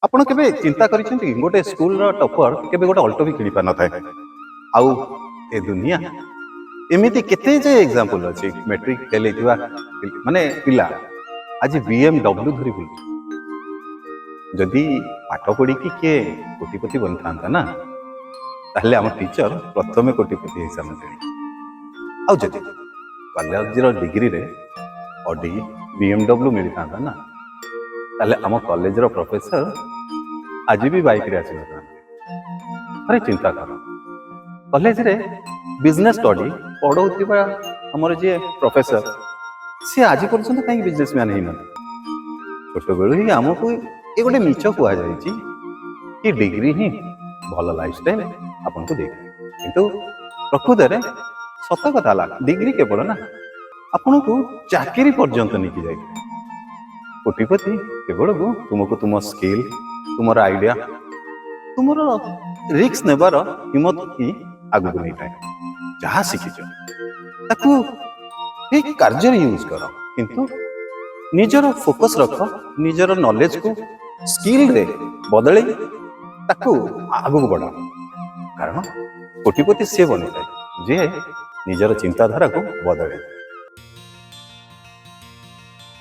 ଆପଣ କେବେ ଚିନ୍ତା କରିଛନ୍ତି କି ଗୋଟେ ସ୍କୁଲର ଟପର କେବେ ଗୋଟେ ଅଲ୍ଟୋ ବି କିଣି ପାରିନଥାଏ? ଆଉ ଏ ଦୁନିଆ ଏମିତି କେତେ ଯେ ଏକ୍ସାମ୍ପଲ ଅଛି ମେଟ୍ରିକ ଫେଲ୍ ହେଇଥିବା ମାନେ ପିଲା ଆଜି BMW ଧରି ବୁଲୁଛି। ଯଦି ପାଠ ପଢିକି କିଏ କୋଟିପତି ବନିଥାନ୍ତା ନା, ତାହେଲେ ଆମ ଟିଚର ପ୍ରଥମେ କୋଟିପତି ହେଇସାରନ୍ତେଣି। ଆଉ ଯଦି କଲେଜର ଡିଗ୍ରୀରେ ଅଡି BMW ମିଳିଥାନ୍ତା ନା, ତାହେଲେ ଆମ କଲେଜର ପ୍ରଫେସର ଆଜି ବି ବାଇକରେ ଆସିନଥାନ୍ତେ। ଥରେ ଚିନ୍ତା କର, କଲେଜରେ ବିଜନେସ୍ ଷ୍ଟଡି ପଢ଼ଉଥିବା ଆମର ଯିଏ ପ୍ରଫେସର, ସିଏ ଆଜି ପର୍ଯ୍ୟନ୍ତ କାହିଁକି ବିଜନେସମ୍ୟାନ୍ ହେଇନାହାନ୍ତି? ଛୋଟବେଳୁ ହିଁ ଆମକୁ ଏ ଗୋଟେ ମିଛ କୁହାଯାଇଛି କି ଡିଗ୍ରୀ ହିଁ ଭଲ ଲାଇଫଷ୍ଟାଇଲ ଆପଣଙ୍କୁ ଦେଇଥାଏ। କିନ୍ତୁ ପ୍ରକୃତରେ ସତ କଥା ହେଲା, ଡିଗ୍ରୀ କେବଳ ନା ଆପଣଙ୍କୁ ଚାକିରି ପର୍ଯ୍ୟନ୍ତ ନେଇକି ଯାଇଥାଏ। କୋଟିପତି କେବଳକୁ ତୁମକୁ ତୁମ ସ୍କିଲ୍, ତୁମର ଆଇଡିଆ, ତୁମର ରିକ୍ସ ନେବାର ହିମ୍ମତ ହିଁ ଆଗକୁ ନେଇଥାଏ। ଯାହା ଶିଖିଛ ତାକୁ ଠିକ୍ କାର୍ଯ୍ୟରେ ୟୁଜ୍ କର, କିନ୍ତୁ ନିଜର ଫୋକସ୍ ରଖ, ନିଜର ନଲେଜକୁ ସ୍କିଲ୍ରେ ବଦଳେଇ ତାକୁ ଆଗକୁ ବଢ଼ାଅ। କାରଣ କୋଟିପତି ସିଏ ବନିଥାଏ ଯିଏ ନିଜର ଚିନ୍ତାଧାରାକୁ ବଦଳାଏ।